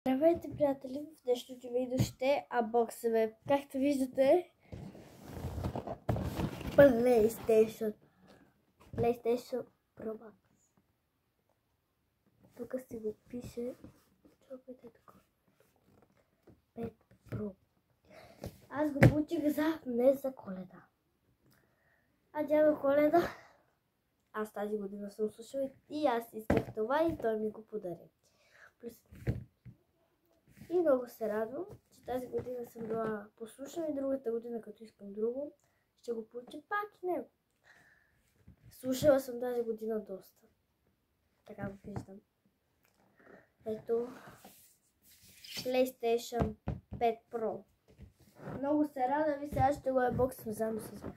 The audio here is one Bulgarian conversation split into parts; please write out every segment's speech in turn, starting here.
Здравейте, приятели! В днешното видео ще абоксаме. Както виждате, PlayStation Pro Max. Тук си го пише. Чакайте така. 5 Pro. Аз го получих днес за Коледа. А дядо Коледа, аз тази година съм слушала и аз исках това и той ми го подари. И много се радвам, че тази година съм била послушана и другата година, като искам друго, ще го получа пак и него. Слушала съм тази година доста. Така го виждам. Ето, PlayStation 5 Pro. Много се радвам и сега ще го абоксвам заедно с вас.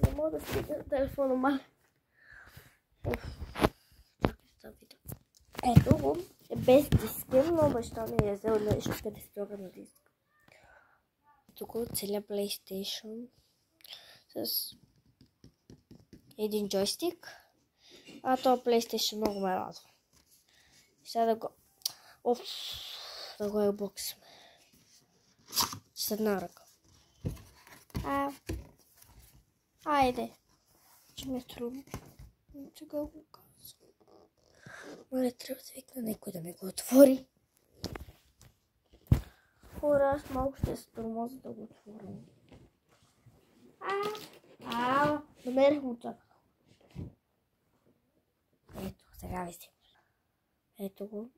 Не мога да стигна телефона мале. Ето го. Без диска, но баща ми е взел нещо 50 на диск. Тук целият PlayStation с един джойстик. А то PlayStation много ме радва. Сега да го... да го абоксваме. С една ръка. Айде. Че ми е трудно. Сега го казвам. Моля, трябва да викна някой да ми го отвори. Хора, аз малко ще се тормоза да го отворя. Намерих муцака. Ето, сега ви си. Ето го.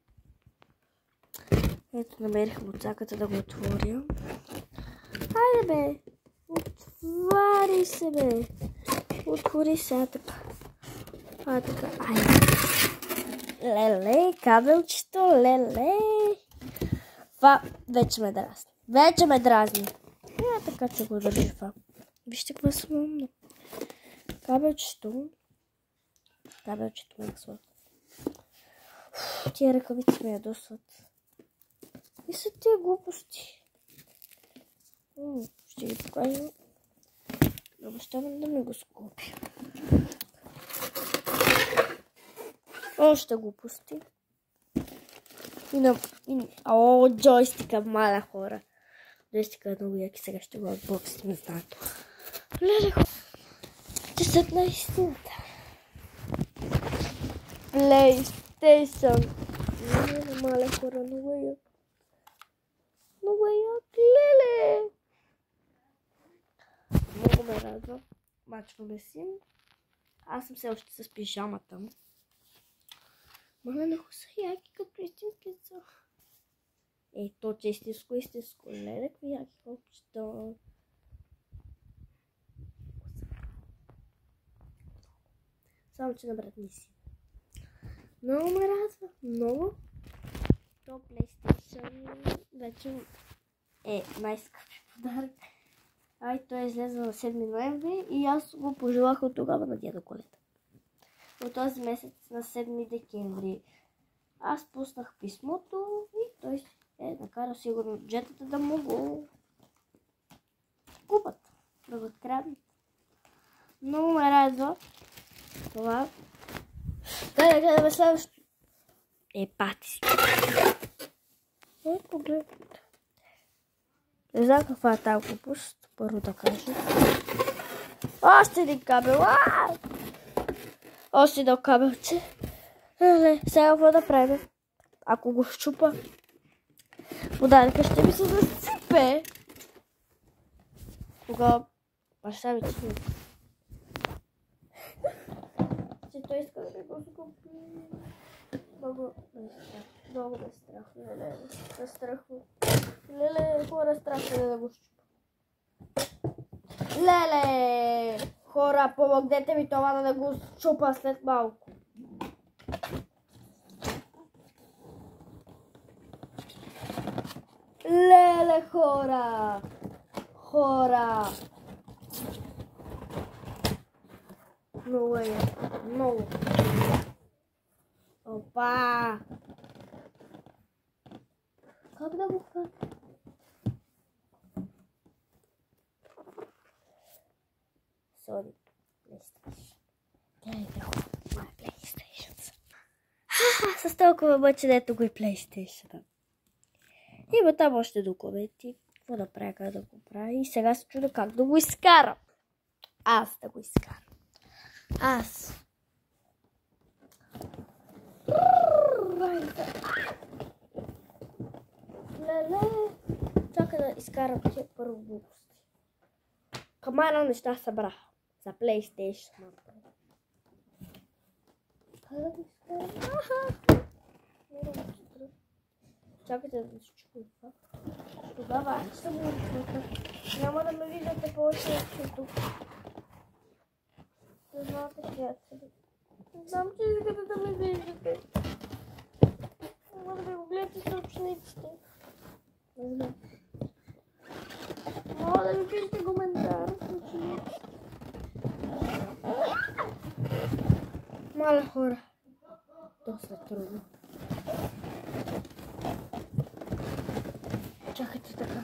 Ето, намерих муцаката да го отворя. Хайде бе! Отвари се бе! Отвори сега така. Така, айде. Леле, кабелчето, леле. Това вече ме дразни. Вече ме дразни. Така че го държи това. Вижте какво съм умно. Кабелчето ме ексват. Тия ръкавици ме ядосват. И са тия глупости. Ще ги покажа. Обещавам да ми го скупи. Още глупости. Джойстика, мала хора. Джойстика е много яки, сега ще го отбоксим знато. Леле хора. Ще след на истината. PlayStation. Мала хора, много е як. Много е як, леле. Много ме радва. Мачваме си. Аз съм все още с пижамата. Мале, много са яки, като истински са. Ето, че истинско. Леле, какви яки копчета. Само, че набрат не си. Много ме радва. Много. То PlayStation вече е най-скъпи подарък. Той е излезе на 7 ноември и аз го пожелах от тогава на дядо Коледа. От този месец на 7 декември. Аз пуснах писмото и той е накарал сигурно джетата да му го купат, да го откраднат. Много ме радва това. Дай да гледаме следващото. Пати си. Погледайте. Не знам каква е тази глупост. Първо да кажа. Още един кабел. Още едно кабелче. Сега какво да правим? Ако го щупа, подаръка ще ми се засипе. Тогава баща ми че той иска да ми го скупи. Много ме страх. Леле, хора, страх да го щупа. Леле! Хора, помогнете ми това да го щупа след малко. Леле, хора! Много е, много. Опа! Как да го хвана? Sorry, PlayStation. Гледайте хора, моя PlayStation. С толкова мъче, ето го и PlayStation. Има там още документи. Какво да правя, как да го правя? И сега се чудя как да го изкарам. Аз да го изкарам. Аз. Леле. Чакай да изкарам тия първо глупости. Камара неща събрах. За PlayStation. Как да го изкарам? Чакайте да се чуя това. Тогава аз ще го отвътра. Няма да ме виждате повече от тук. Не знаете, приятели. Не знам, че искате да ме виждате. Няма да ви го гледате съобщниците. Не знам. Мога да ви пишете коментар в съобщниците. Мале хора. Доста трудно. Чакайте така.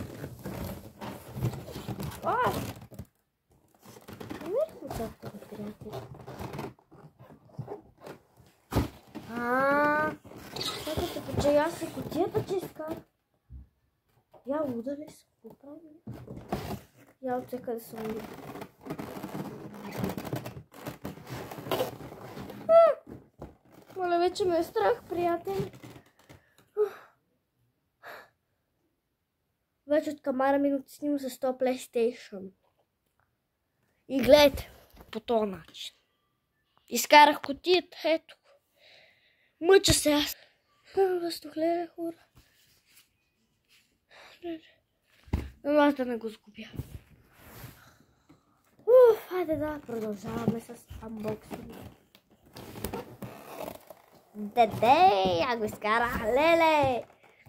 Намерихме чаката, приятели. Чакайте, че аз се кутията, че искам. Я луда ли съм? Какво правим? Я от всекъде съм луда. Моля, вече ме е страх, приятели. Вече от камара минути снимам с 100 PlayStation. И гледайте, по този начин. Изкарах кутията, ето. Мъча се аз. Въздух, гледай, хора. Но аз да не го сгубя. Хайде да продължаваме с анбоксинг. Деде, я го изкарах, леле!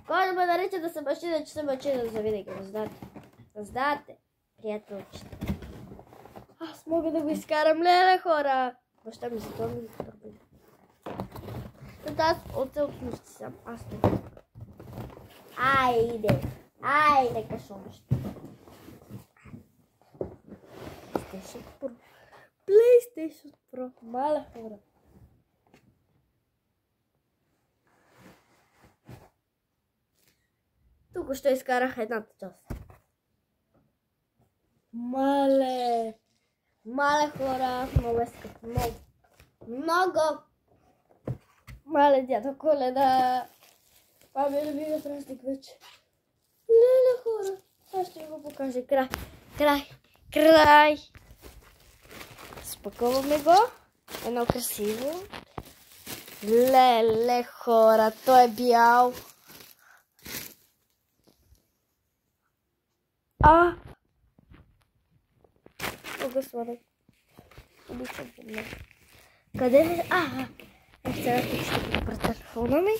Кой да ме нарича да съм машина, че съм машина за винаги, знаете, приятелчета. Аз мога да го изкарам, леле, хора! Баща ми за това ми изпърбили. Аз от целото ще съм, аз не. Айде, кашончето. PlayStation Pro, мале хора. Тук ще изкарах едната част. Мале хора, много е скъпо, много. Мале, дядо Коледа. Това ми е любимия празник вече. Леле хора, аз ще ви го покажа. Край. Спакуваме го. Едно красиво. Леле хора, той е бял. Много сладък. Обичам го много. Къде е? Сега тук ще го пред телефона ми.